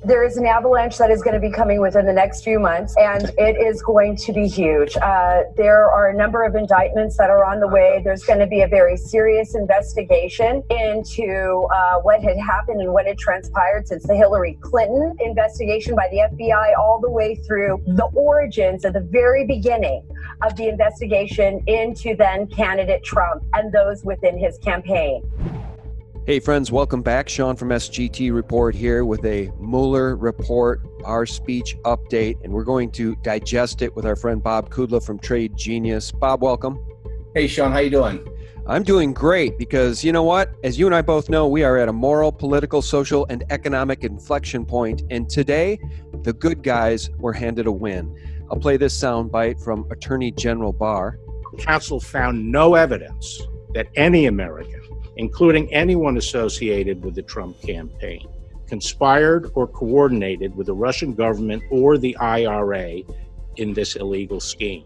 There is an avalanche that is going to be coming within the next few months, and it is going to be huge. There are a number of indictments that are on the way. There's going to be a very serious investigation into what had happened and what had transpired since the Hillary Clinton investigation by the FBI, all the way through the origins at the very beginning of the investigation into then candidate Trump and those within his campaign. Hey friends, welcome back. Sean from SGT Report here with a Mueller Report, our speech update, and we're going to digest it with our friend Bob Kudla from Trade Genius. Bob, welcome. Hey Sean, how you doing? I'm doing great because you know what? As you and I both know, we are at a moral, political, social, and economic inflection point, and today, the good guys were handed a win. I'll play this soundbite from Attorney General Barr. Counsel found no evidence that any American, including anyone associated with the Trump campaign, conspired or coordinated with the Russian government or the IRA in this illegal scheme.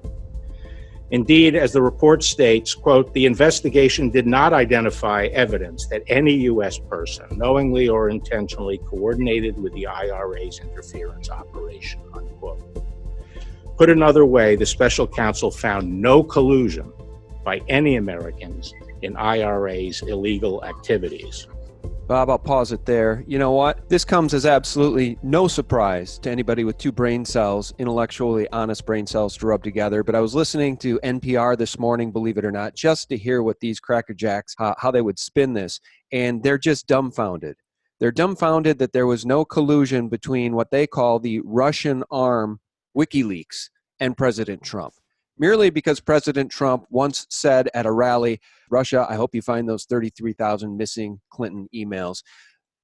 Indeed, as the report states, quote, the investigation did not identify evidence that any U.S. person knowingly or intentionally coordinated with the IRA's interference operation, unquote. Put another way, the special counsel found no collusion by any Americans in IRA's illegal activities. Bob, I'll pause it there. You know what? This comes as absolutely no surprise to anybody with two brain cells, intellectually honest brain cells to rub together. But I was listening to NPR this morning, believe it or not, just to hear what these crackerjacks, how they would spin this. And they're just dumbfounded. They're dumbfounded that there was no collusion between what they call the Russian arm WikiLeaks and President Trump. Merely because President Trump once said at a rally, Russia, I hope you find those 33,000 missing Clinton emails.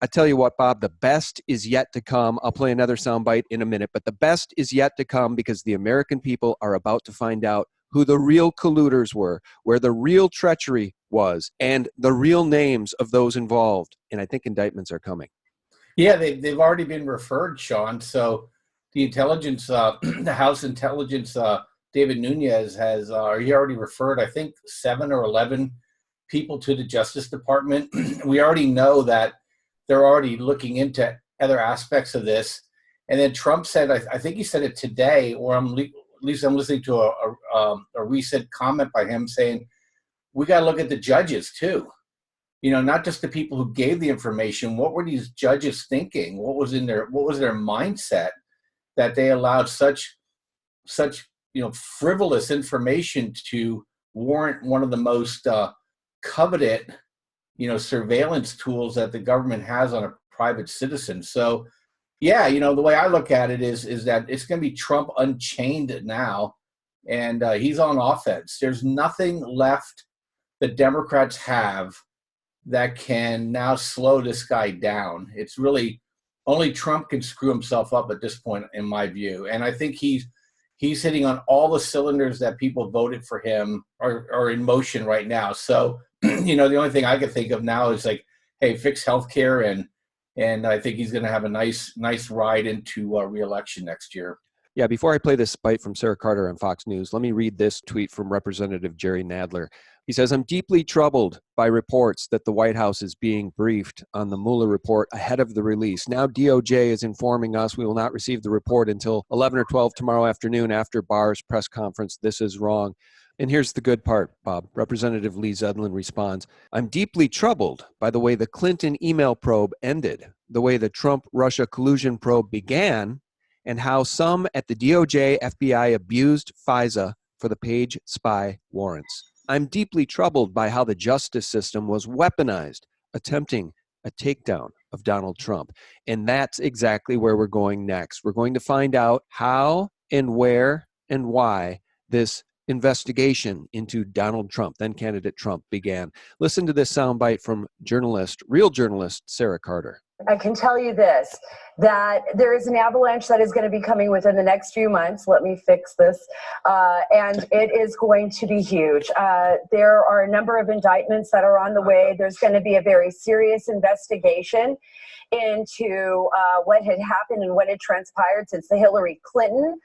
I tell you what, Bob, the best is yet to come. I'll play another soundbite in a minute, but the best is yet to come because the American people are about to find out who the real colluders were, where the real treachery was, and the real names of those involved. And I think indictments are coming. Yeah, they've already been referred, Sean. So the intelligence, the House Intelligence, David Nunes has, he already referred, I think, 7 or 11 people to the Justice Department. We already know that they're already looking into other aspects of this. And then Trump said, I think he said it today, or at least I'm listening to a recent comment by him saying, we got to look at the judges too. You know, not just the people who gave the information. What were these judges thinking? What was their mindset that they allowed such frivolous information to warrant one of the most coveted, surveillance tools that the government has on a private citizen. So, yeah, the way I look at it is that it's going to be Trump unchained now, and he's on offense. There's nothing left the Democrats have that can now slow this guy down. It's really only Trump can screw himself up at this point, in my view. And I think he's hitting on all the cylinders that people voted for him are in motion right now. So, the only thing I can think of now is like, hey, fix healthcare, and I think he's going to have a nice ride into re-election next year. Yeah, before I play this bite from Sarah Carter on Fox News, let me read this tweet from Representative Jerry Nadler. He says, I'm deeply troubled by reports that the White House is being briefed on the Mueller report ahead of the release. Now DOJ is informing us we will not receive the report until 11 or 12 tomorrow afternoon after Barr's press conference. This is wrong. And here's the good part, Bob. Representative Lee Zeldin responds, I'm deeply troubled by the way the Clinton email probe ended, the way the Trump-Russia collusion probe began, and how some at the DOJ FBI abused FISA for the page spy warrants. I'm deeply troubled by how the justice system was weaponized, attempting a takedown of Donald Trump. And that's exactly where we're going next. We're going to find out how and where and why this investigation into Donald Trump, then candidate Trump, began. Listen to this soundbite from real journalist Sarah Carter. I can tell you this, that there is an avalanche that is going to be coming within the next few months. Let me fix this. And it is going to be huge. There are a number of indictments that are on the way. There's going to be a very serious investigation into what had happened and what had transpired since the Hillary Clinton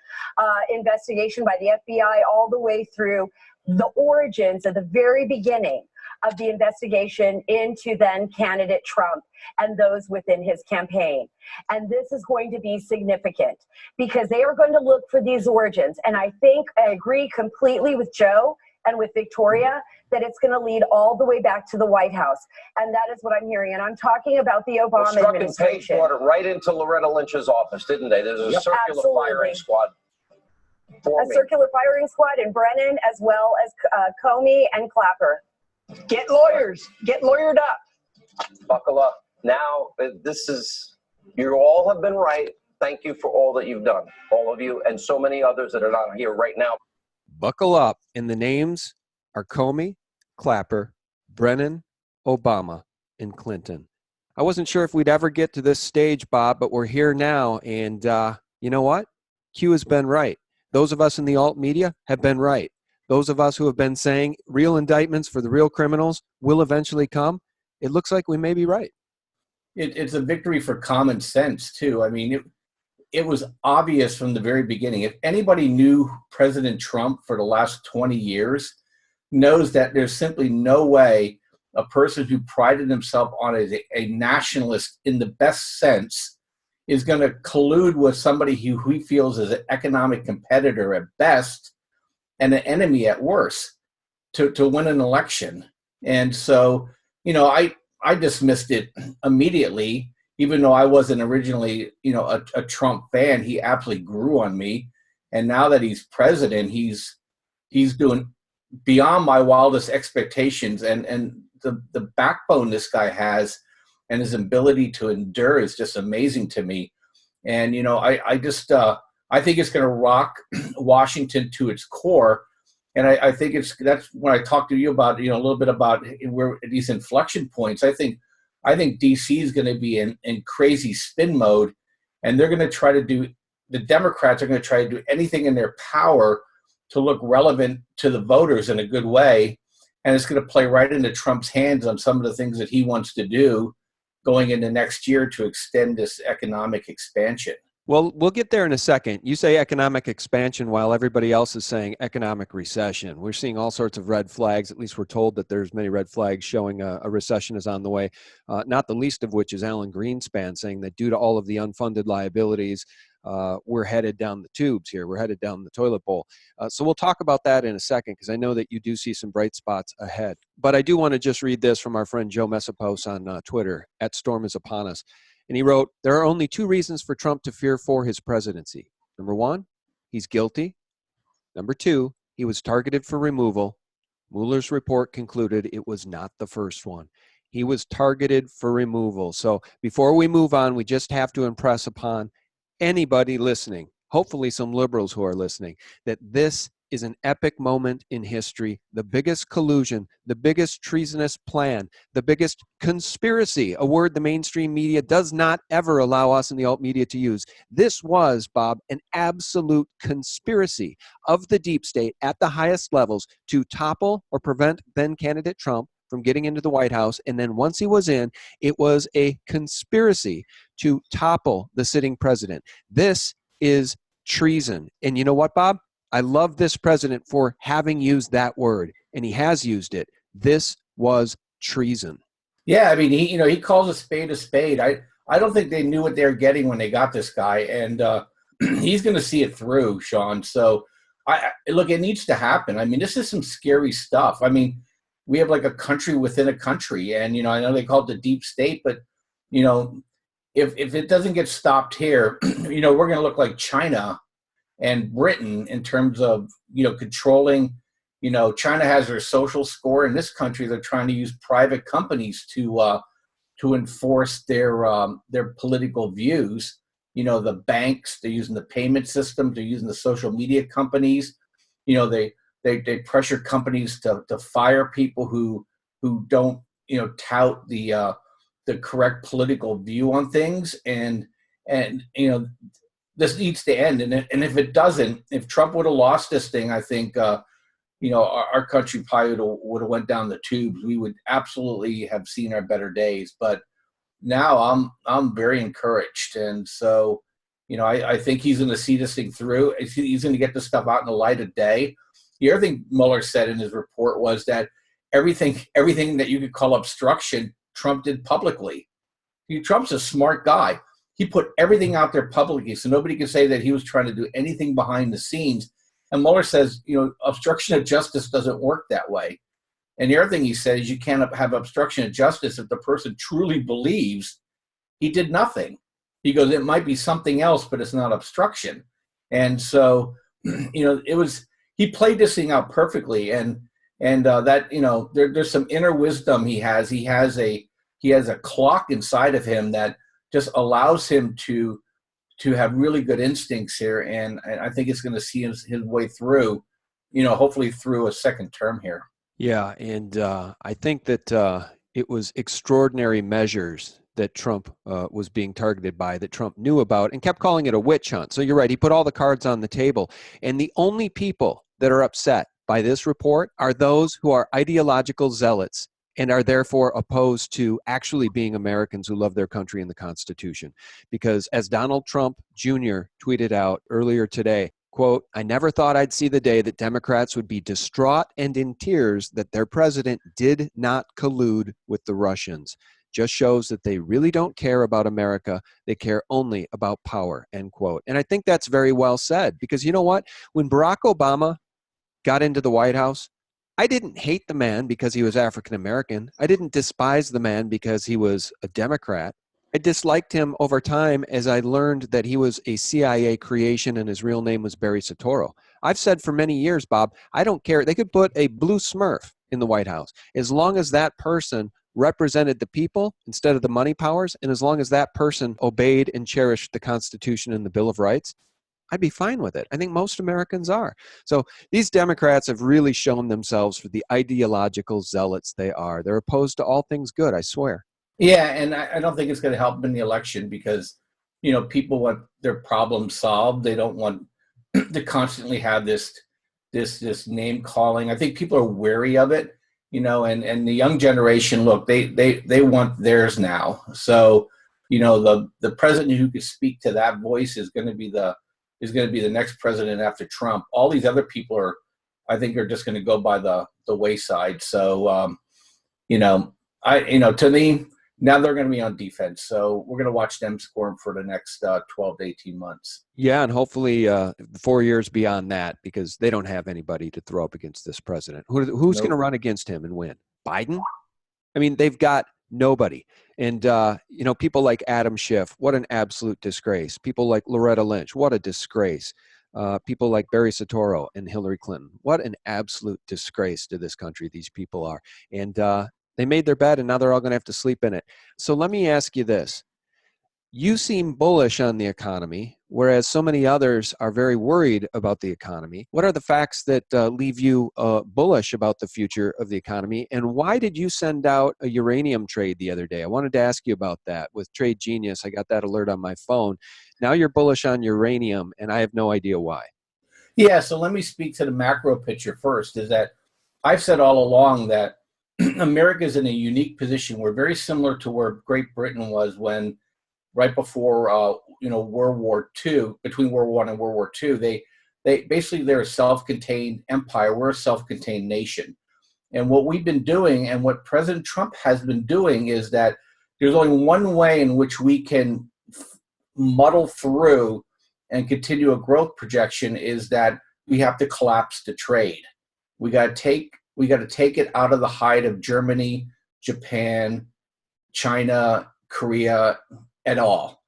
investigation by the FBI, all the way through the origins at the very beginning of the investigation into then candidate Trump and those within his campaign. And this is going to be significant because they are going to look for these origins. And I agree completely with Joe and with Victoria that it's going to lead all the way back to the White House. And that is what I'm hearing. And I'm talking about the Obama administration. Brought it right into Loretta Lynch's office, didn't they? There's a circular firing squad. Circular firing squad in Brennan, as well as Comey and Clapper. Get lawyers. Get lawyered up. Buckle up. Now, you all have been right. Thank you for all that you've done, all of you, and so many others that are not here right now. Buckle up. And the names are Comey, Clapper, Brennan, Obama, and Clinton. I wasn't sure if we'd ever get to this stage, Bob, but we're here now. And you know what? Q has been right. Those of us in the alt media have been right. Those of us who have been saying real indictments for the real criminals will eventually come. It looks like we may be right. It's a victory for common sense, too. I mean, it was obvious from the very beginning. If anybody knew President Trump for the last 20 years, knows that there's simply no way a person who prided himself on as a nationalist in the best sense is going to collude with somebody who he feels is an economic competitor at best and an enemy at worst to win an election. And so, I dismissed it immediately, even though I wasn't originally, a Trump fan. He absolutely grew on me. And now that he's president, he's doing beyond my wildest expectations. And the backbone this guy has and his ability to endure is just amazing to me. And, I think it's going to rock Washington to its core. And I think that's when I talked to you about, a little bit about where these inflection points. I think DC is going to be in crazy spin mode, and they're going to try to the Democrats are going to try to do anything in their power to look relevant to the voters in a good way. And it's going to play right into Trump's hands on some of the things that he wants to do going into next year to extend this economic expansion. Well, we'll get there in a second. You say economic expansion while everybody else is saying economic recession. We're seeing all sorts of red flags. At least we're told that there's many red flags showing a recession is on the way, not the least of which is Alan Greenspan saying that due to all of the unfunded liabilities, we're headed down the tubes here. We're headed down the toilet bowl. So we'll talk about that in a second because I know that you do see some bright spots ahead. But I do want to just read this from our friend Joe Messapos on Twitter, @StormIsUponUs. And he wrote, there are only two reasons for Trump to fear for his presidency. Number one, he's guilty. Number two, he was targeted for removal. Mueller's report concluded it was not the first one. He was targeted for removal. So before we move on, we just have to impress upon anybody listening, hopefully some liberals who are listening, that this is an epic moment in history, the biggest collusion, the biggest treasonous plan, the biggest conspiracy, a word the mainstream media does not ever allow us in the alt media to use. This was, Bob, an absolute conspiracy of the deep state at the highest levels to topple or prevent then candidate Trump from getting into the White House. And then once he was in, it was a conspiracy to topple the sitting president. This is treason. And you know what, Bob? I love this president for having used that word, and he has used it. This was treason. Yeah, I mean, he calls a spade a spade. I don't think they knew what they were getting when they got this guy, and he's going to see it through, Sean. So, look, it needs to happen. I mean, this is some scary stuff. I mean, we have like a country within a country, and I know they call it the deep state, but if it doesn't get stopped here, we're going to look like China and Britain in terms of, controlling, China has their social score. In this country, they're trying to use private companies to enforce their political views. The banks, they're using the payment system, they're using the social media companies. They pressure companies to fire people who don't, tout the correct political view on things. And this needs to end. And if it doesn't, if Trump would have lost this thing, I think, our country probably would have went down the tubes. We would absolutely have seen our better days. But now I'm very encouraged. And so, I think he's going to see this thing through. He's going to get this stuff out in the light of day. The other thing Mueller said in his report was that everything that you could call obstruction, Trump did publicly. Trump's a smart guy. He put everything out there publicly, so nobody can say that he was trying to do anything behind the scenes. And Mueller says, obstruction of justice doesn't work that way. And the other thing he said is you can't have obstruction of justice if the person truly believes he did nothing. He goes, it might be something else, but it's not obstruction. And so, he played this thing out perfectly. And that, there's some inner wisdom he has. He has a clock inside of him that just allows him to have really good instincts here. And I think it's going to see his way through, hopefully through a second term here. Yeah, and I think that it was extraordinary measures that Trump was being targeted by, that Trump knew about and kept calling it a witch hunt. So you're right, he put all the cards on the table. And the only people that are upset by this report are those who are ideological zealots and are therefore opposed to actually being Americans who love their country and the Constitution. Because as Donald Trump Jr. tweeted out earlier today, quote, I never thought I'd see the day that Democrats would be distraught and in tears that their president did not collude with the Russians. Just shows that they really don't care about America. They care only about power, end quote. And I think that's very well said, because you know what? When Barack Obama got into the White House, I didn't hate the man because he was African American. I didn't despise the man because he was a Democrat. I disliked him over time as I learned that he was a CIA creation and his real name was Barry Soetoro. I've said for many years, Bob, I don't care. They could put a blue Smurf in the White House as long as that person represented the people instead of the money powers, and as long as that person obeyed and cherished the Constitution and the Bill of Rights, I'd be fine with it. I think most Americans are. So these Democrats have really shown themselves for the ideological zealots they are. They're opposed to all things good, I swear. Yeah, and I don't think it's going to help in the election because, people want their problems solved. They don't want to constantly have this name calling. I think people are wary of it, and the young generation, look, they want theirs now. So, the president who could speak to that voice is going to be the next president after Trump. All these other people I think are just going to go by the wayside. So, to me, now they're going to be on defense. So we're going to watch them squirm for the next 12 to 18 months. Yeah, and hopefully 4 years beyond that, because they don't have anybody to throw up against this president. Who's going to run against him and win? Biden? I mean, they've got nobody. And, people like Adam Schiff, what an absolute disgrace. People like Loretta Lynch, what a disgrace. People like Barry Soetoro and Hillary Clinton, what an absolute disgrace to this country these people are. And they made their bed, and now they're all going to have to sleep in it. So let me ask you this. You seem bullish on the economy, whereas so many others are very worried about the economy. What are the facts that leave you bullish about the future of the economy? And why did you send out a uranium trade the other day? I wanted to ask you about that with Trade Genius. I got that alert on my phone. Now you're bullish on uranium, and I have no idea why. Yeah, so let me speak to the macro picture first, is that I've said all along that America is in a unique position. We're very similar to where Great Britain was when right before, World War II, between World War I and World War II, they basically, they're a self-contained empire. We're a self-contained nation. And what we've been doing and what President Trump has been doing is that there's only one way in which we can muddle through and continue a growth projection is that we have to collapse the trade. We got to take it out of the hide of Germany, Japan, China, Korea, et al.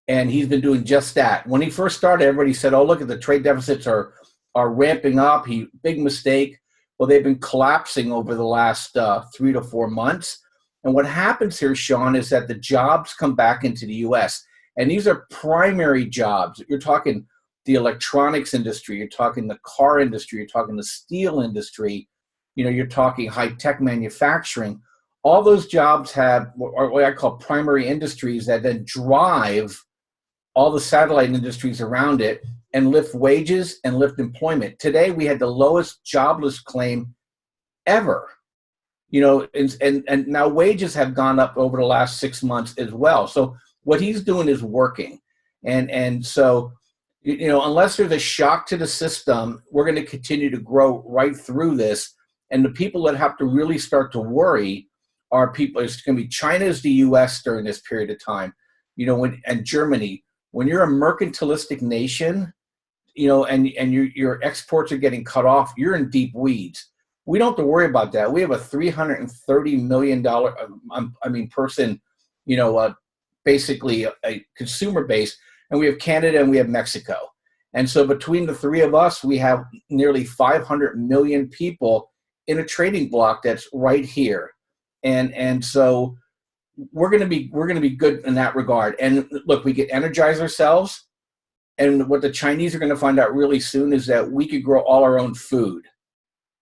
And he's been doing just that. When he first started, everybody said, oh, look at the trade deficits are ramping up. Big mistake. Well, they've been collapsing over the last 3 to 4 months. And what happens here, Sean, is that the jobs come back into the U.S. And these are primary jobs. You're talking the electronics industry. You're talking the car industry. You're talking the steel industry. You're talking high-tech manufacturing. All those jobs have what I call primary industries that then drive all the satellite industries around it and lift wages and lift employment. Today, we had the lowest jobless claim ever. And now wages have gone up over the last 6 months as well. So what he's doing is working. And so, unless there's a shock to the system, we're going to continue to grow right through this. And the people that have to really start to worry are people. It's going to be China's the U.S. during this period of time, and Germany. When you're a mercantilistic nation, and your exports are getting cut off, you're in deep weeds. We don't have to worry about that. We have a $330 million, person, basically a consumer base, and we have Canada and we have Mexico. And so between the three of us, we have nearly 500 million people in a trading block that's right here. And so we're going to be good in that regard. And look, we get energized ourselves. And what the Chinese are going to find out really soon is that we could grow all our own food.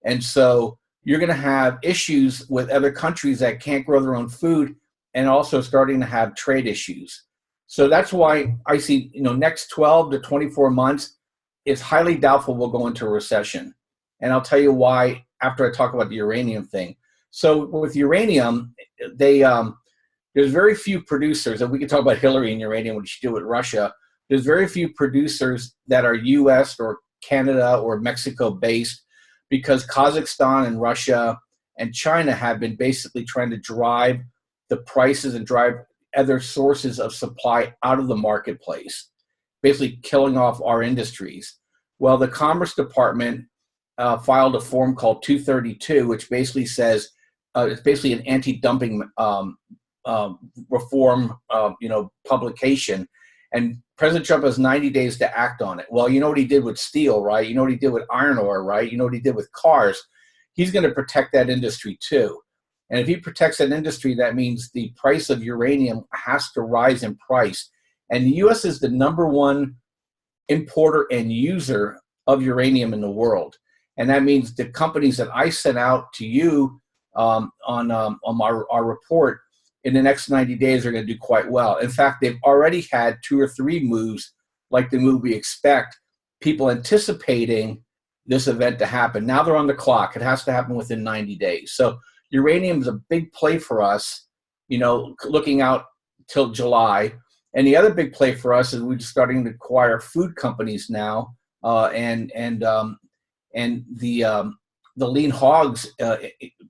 And so you're going to have issues with other countries that can't grow their own food and also starting to have trade issues. So that's why I see, next 12 to 24 months, it's highly doubtful we'll go into a recession. And I'll tell you why after I talk about the uranium thing. So with uranium, there's very few producers, and we can talk about Hillary and uranium, what she did with Russia. There's very few producers that are U.S. or Canada or Mexico based, because Kazakhstan and Russia and China have been basically trying to drive the prices and drive other sources of supply out of the marketplace, basically killing off our industries. Well, the Commerce Department filed a form called 232, which basically says it's basically an anti-dumping reform, publication. And President Trump has 90 days to act on it. Well, you know what he did with steel, right? You know what he did with iron ore, right? You know what he did with cars. He's going to protect that industry too. And if he protects that industry, that means the price of uranium has to rise in price. And the U.S. is the #1 importer and user of uranium in the world. And that means the companies that I sent out to you on our report in the next 90 days are going to do quite well. In fact, they've already had 2 or 3 moves, like the move we expect, people anticipating this event to happen. Now they're on the clock. It has to happen within 90 days. So uranium is a big play for us, looking out till July. And the other big play for us is we're starting to acquire food companies now, and the lean hogs,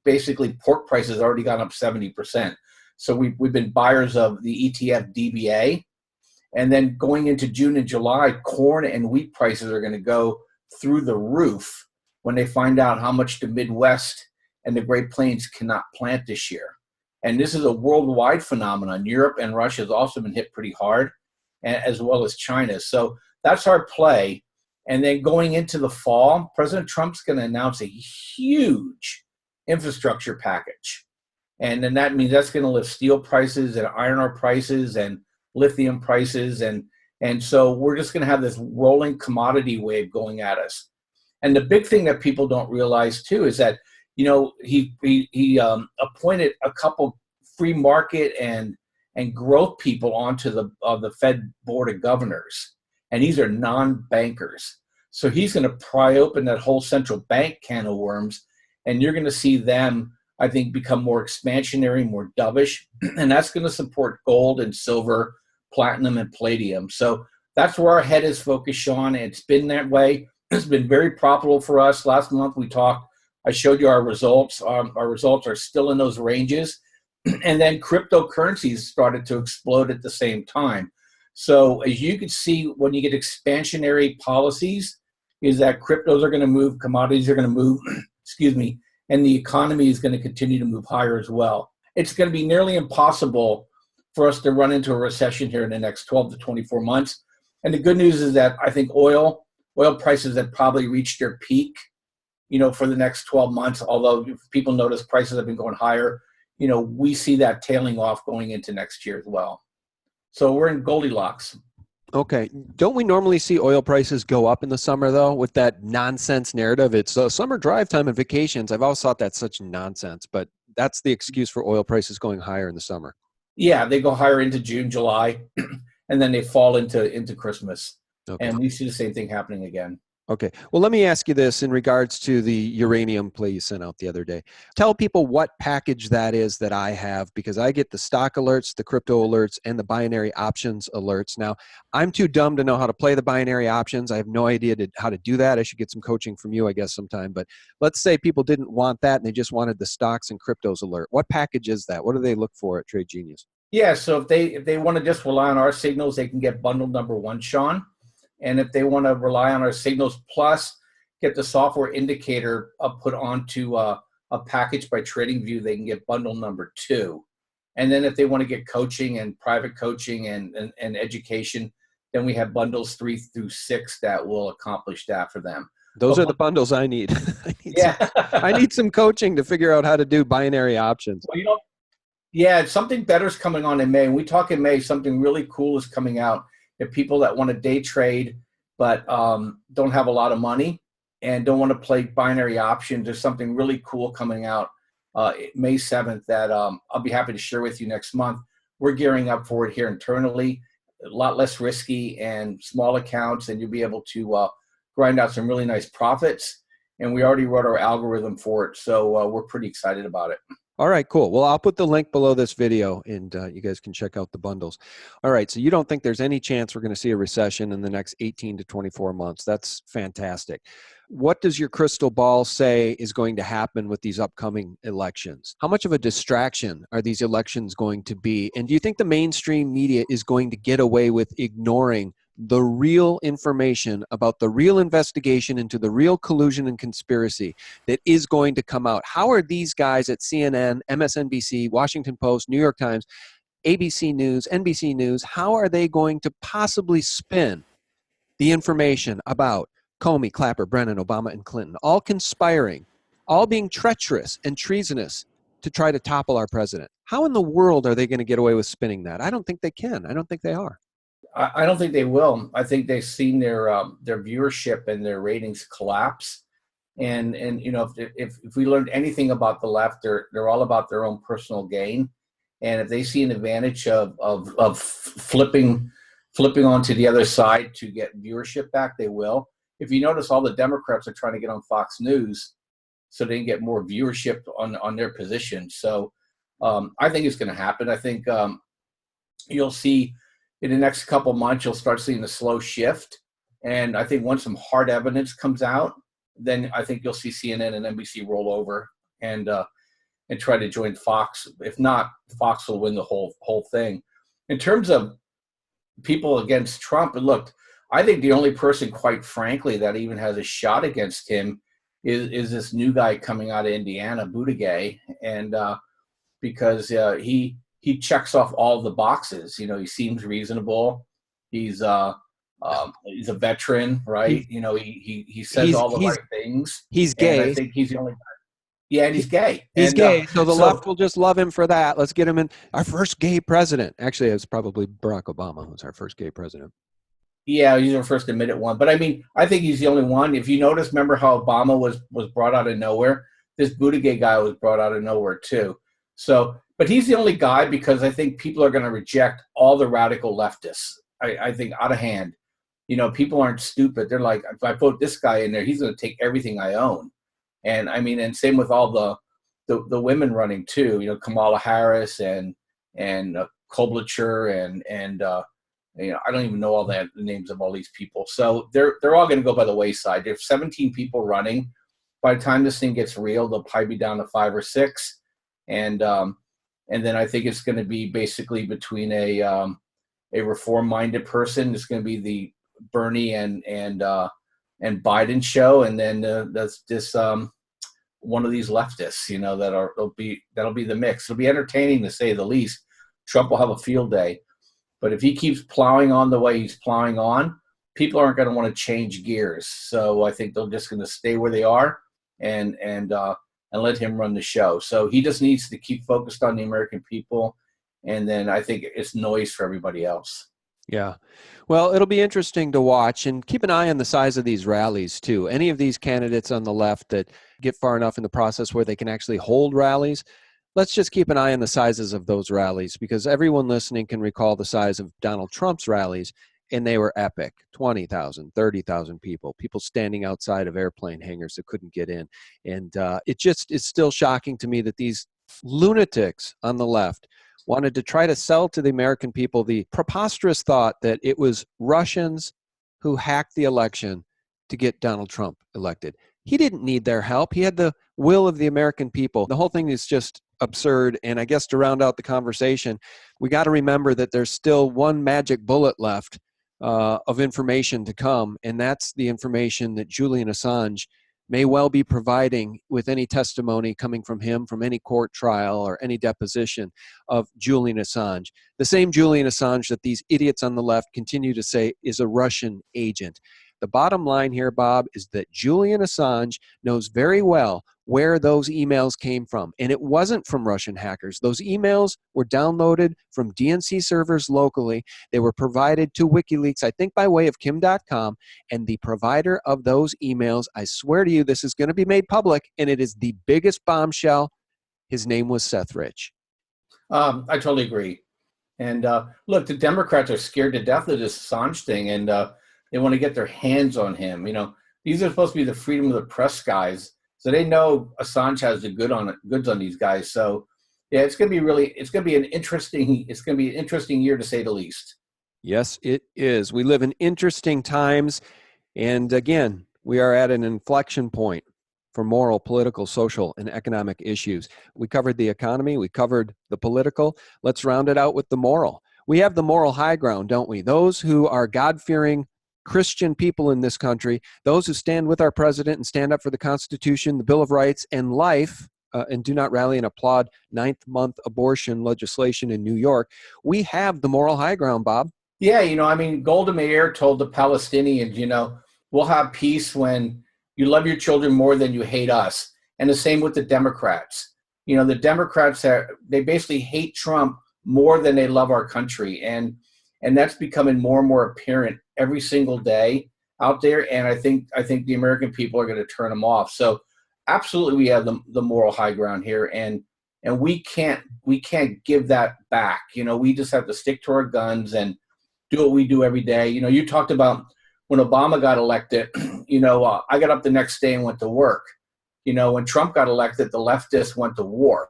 basically pork prices already gone up 70%. So we've been buyers of the ETF DBA. And then going into June and July, corn and wheat prices are going to go through the roof when they find out how much the Midwest and the Great Plains cannot plant this year. And this is a worldwide phenomenon. Europe and Russia has also been hit pretty hard, as well as China. So that's our play. And then going into the fall, President Trump's going to announce a huge infrastructure package. And then that means that's going to lift steel prices and iron ore prices and lithium prices. And so we're just going to have this rolling commodity wave going at us. And the big thing that people don't realize, too, is that, he appointed a couple free market and growth people onto the Fed Board of Governors. And these are non-bankers. So he's going to pry open that whole central bank can of worms. And you're going to see them, I think, become more expansionary, more dovish, and that's going to support gold and silver, platinum and palladium. So that's where our head is focused, Sean. It's been that way. It's been very profitable for us. Last month we talked, I showed you our results. Our results are still in those ranges. And then cryptocurrencies started to explode at the same time. So as you can see, when you get expansionary policies, is that cryptos are going to move, commodities are going to move, and the economy is going to continue to move higher as well. It's going to be nearly impossible for us to run into a recession here in the next 12 to 24 months. And the good news is that I think oil prices have probably reached their peak, for the next 12 months. Although if people notice prices have been going higher, we see that tailing off going into next year as well. So we're in Goldilocks. Okay. Don't we normally see oil prices go up in the summer, though, with that nonsense narrative? It's summer drive time and vacations. I've always thought that's such nonsense, but that's the excuse for oil prices going higher in the summer. Yeah, they go higher into June, July, and then they fall into Christmas. Okay. And we see the same thing happening again. Okay. Well, let me ask you this in regards to the uranium play you sent out the other day. Tell people what package that is that I have, because I get the stock alerts, the crypto alerts, and the binary options alerts. Now, I'm too dumb to know how to play the binary options. I have no idea how to do that. I should get some coaching from you, I guess, sometime. But let's say people didn't want that and they just wanted the stocks and cryptos alert. What package is that? What do they look for at Trade Genius? Yeah, so if they want to just rely on our signals, they can get bundle number 1, Sean. And if they want to rely on our signals plus get the software indicator put onto a package by TradingView, they can get bundle number 2. And then if they want to get coaching and private coaching and education, then we have bundles 3 through 6 that will accomplish that for them. Those are the bundles I need. I need some coaching to figure out how to do binary options. Well, yeah, something better is coming on in May. When we talk in May, something really cool is coming out. If people that want to day trade but don't have a lot of money and don't want to play binary options, there's something really cool coming out May 7th that I'll be happy to share with you next month. We're gearing up for it here internally, a lot less risky and small accounts, and you'll be able to grind out some really nice profits. And we already wrote our algorithm for it, so we're pretty excited about it. All right, cool. Well, I'll put the link below this video and you guys can check out the bundles. All right, so you don't think there's any chance we're going to see a recession in the next 18 to 24 months. That's fantastic. What does your crystal ball say is going to happen with these upcoming elections? How much of a distraction are these elections going to be? And do you think the mainstream media is going to get away with ignoring the real information about the real investigation into the real collusion and conspiracy that is going to come out? How are these guys at CNN, MSNBC, Washington Post, New York Times, ABC News, NBC News, how are they going to possibly spin the information about Comey, Clapper, Brennan, Obama, and Clinton, all conspiring, all being treacherous and treasonous to try to topple our president? How in the world are they going to get away with spinning that? I don't think they can. I don't think they are. I don't think they will. I think they've seen their viewership and their ratings collapse. And you know, if we learned anything about the left, they're all about their own personal gain. And if they see an advantage of flipping onto the other side to get viewership back, they will. If you notice, all the Democrats are trying to get on Fox News so they can get more viewership on their position. So I think it's going to happen. I think you'll see in the next couple months, you'll start seeing a slow shift. And I think once some hard evidence comes out, then I think you'll see CNN and NBC roll over and try to join Fox. If not, Fox will win the whole thing. In terms of people against Trump, look, I think the only person, quite frankly, that even has a shot against him is this new guy coming out of Indiana, Buttigieg, and because he checks off all the boxes. You know, he seems reasonable. He's a veteran, right? You know, he says all the right things. He's gay. And I think he's the only guy. Yeah, and he's gay. He's gay, so the left will just love him for that. Let's get him in. Our first gay president. Actually, it was probably Barack Obama who was our first gay president. Yeah, he's our first admitted one. But I mean, I think he's the only one. If you notice, remember how Obama was brought out of nowhere? This Buttigieg guy was brought out of nowhere too. So, but he's the only guy because I think people are going to reject all the radical leftists. I think out of hand. You know, people aren't stupid. They're like, if I vote this guy in there, he's going to take everything I own. And I mean, and same with all the women running too. You know, Kamala Harris and Koblacher and you know, I don't even know all the names of all these people. So they're all going to go by the wayside. There's 17 people running. By the time this thing gets real, they'll probably be down to 5 or 6. And then I think it's going to be basically between a reform-minded person. It's going to be the Bernie and Biden show, and then that's this one of these leftists. You know, that'll be the mix. It'll be entertaining to say the least. Trump will have a field day. But if he keeps plowing on the way he's plowing on, people aren't going to want to change gears. So I think they're just going to stay where they are and let him run the show. So he just needs to keep focused on the American people, and then I think it's noise for everybody else. Yeah. Well, it'll be interesting to watch, and keep an eye on the size of these rallies too. Any of these candidates on the left that get far enough in the process where they can actually hold rallies, let's just keep an eye on the sizes of those rallies, because everyone listening can recall the size of Donald Trump's rallies, And they were epic. 20,000, 30,000 people standing outside of airplane hangars that couldn't get in. And it just is still shocking to me that these lunatics on the left wanted to try to sell to the American people the preposterous thought that it was Russians who hacked the election to get Donald Trump elected. He didn't need their help. He had the will of the American people. The whole thing is just absurd. And I guess to round out the conversation, we got to remember that there's still one magic bullet left of information to come, and that's the information that Julian Assange may well be providing with any testimony coming from him, from any court trial or any deposition of Julian Assange. The same Julian Assange that these idiots on the left continue to say is a Russian agent. The bottom line here, Bob, is that Julian Assange knows very well where those emails came from. And it wasn't from Russian hackers. Those emails were downloaded from DNC servers locally. They were provided to WikiLeaks, I think by way of Kim.com. And the provider of those emails, I swear to you, this is going to be made public, and it is the biggest bombshell. His name was Seth Rich. I totally agree. And look, the Democrats are scared to death of this Assange thing, and they want to get their hands on him. You know, these are supposed to be the freedom of the press guys, so they know Assange has the goods on these guys. So, yeah, it's going to be an interesting year to say the least. Yes, it is. We live in interesting times, and again, we are at an inflection point for moral, political, social, and economic issues. We covered the economy. We covered the political. Let's round it out with the moral. We have the moral high ground, don't we? Those who are God-fearing Christian people in this country, those who stand with our president and stand up for the Constitution, the Bill of Rights, and life, and do not rally and applaud ninth-month abortion legislation in New York. We have the moral high ground, Bob. Yeah, I mean, Golda Meir told the Palestinians, we'll have peace when you love your children more than you hate us. And the same with the Democrats. The Democrats, they basically hate Trump more than they love our country. And that's becoming more and more apparent every single day out there. And I think the American people are going to turn them off. So absolutely, we have the moral high ground here. And we can't give that back. We just have to stick to our guns and do what we do every day. You talked about when Obama got elected, I got up the next day and went to work. When Trump got elected, the leftists went to war,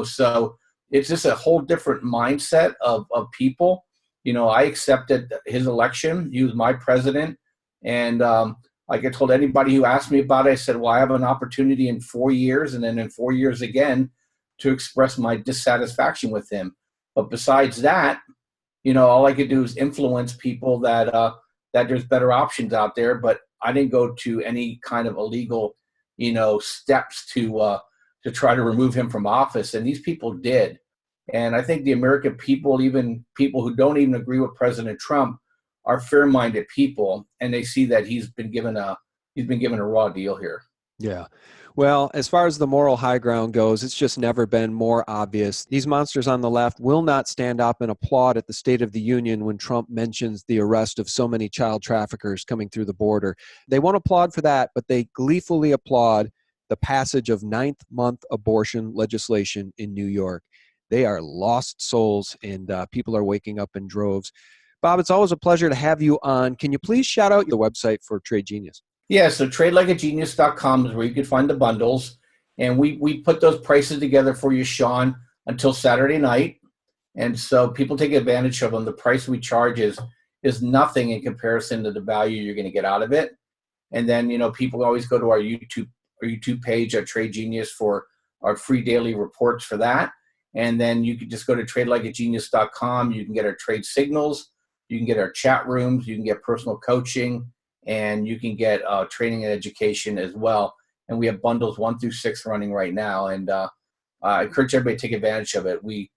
so it's just a whole different mindset of people. I accepted his election. He was my president. And like I told anybody who asked me about it, I said, well, I have an opportunity in 4 years and then in 4 years again to express my dissatisfaction with him. But besides that, all I could do is influence people that there's better options out there. But I didn't go to any kind of illegal, steps to try to remove him from office. And these people did. And I think the American people, even people who don't even agree with President Trump, are fair-minded people, and they see that he's been given a raw deal here. Yeah. Well, as far as the moral high ground goes, it's just never been more obvious. These monsters on the left will not stand up and applaud at the State of the Union when Trump mentions the arrest of so many child traffickers coming through the border. They won't applaud for that, but they gleefully applaud the passage of ninth-month abortion legislation in New York. They are lost souls, and people are waking up in droves. Bob, it's always a pleasure to have you on. Can you please shout out the website for Trade Genius? Yeah, so tradelikeagenius.com is where you can find the bundles. And we put those prices together for you, Sean, until Saturday night. And so people take advantage of them. The price we charge is nothing in comparison to the value you're going to get out of it. And then, people always go to our YouTube page at Trade Genius for our free daily reports for that. And then you can just go to tradelikeagenius.com. You can get our trade signals. You can get our chat rooms. You can get personal coaching. And you can get training and education as well. And we have bundles 1 through 6 running right now. And I encourage everybody to take advantage of it. We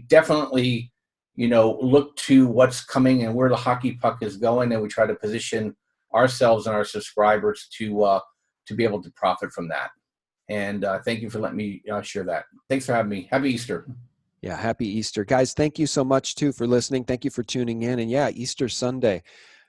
definitely, look to what's coming and where the hockey puck is going. And we try to position ourselves and our subscribers to be able to profit from that. And thank you for letting me share that. Thanks for having me. Happy Easter. Yeah, happy Easter. Guys, thank you so much, too, for listening. Thank you for tuning in. And yeah, Easter Sunday.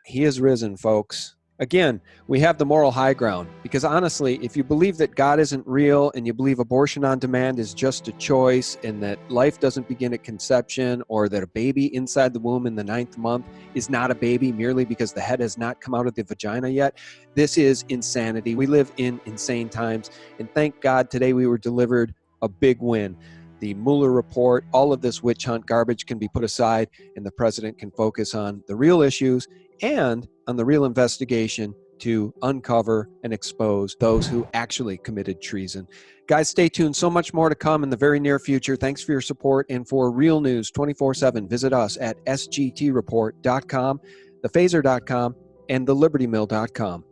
He is risen, folks. Again, we have the moral high ground because honestly, if you believe that God isn't real and you believe abortion on demand is just a choice and that life doesn't begin at conception or that a baby inside the womb in the 9th month is not a baby merely because the head has not come out of the vagina yet, this is insanity. We live in insane times, and thank God today we were delivered a big win. The Mueller report, all of this witch hunt garbage can be put aside and the president can focus on the real issues and on the real investigation to uncover and expose those who actually committed treason. Guys, stay tuned. So much more to come in the very near future. Thanks for your support. And for real news 24/7, visit us at sgtreport.com, thephaser.com, and thelibertymill.com.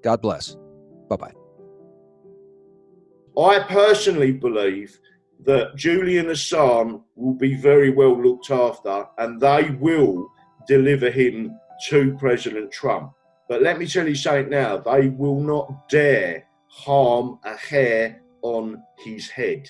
God bless. Bye-bye. I personally believe that Julian Assange will be very well looked after and they will deliver him to President Trump. But let me tell you something now, they will not dare harm a hair on his head.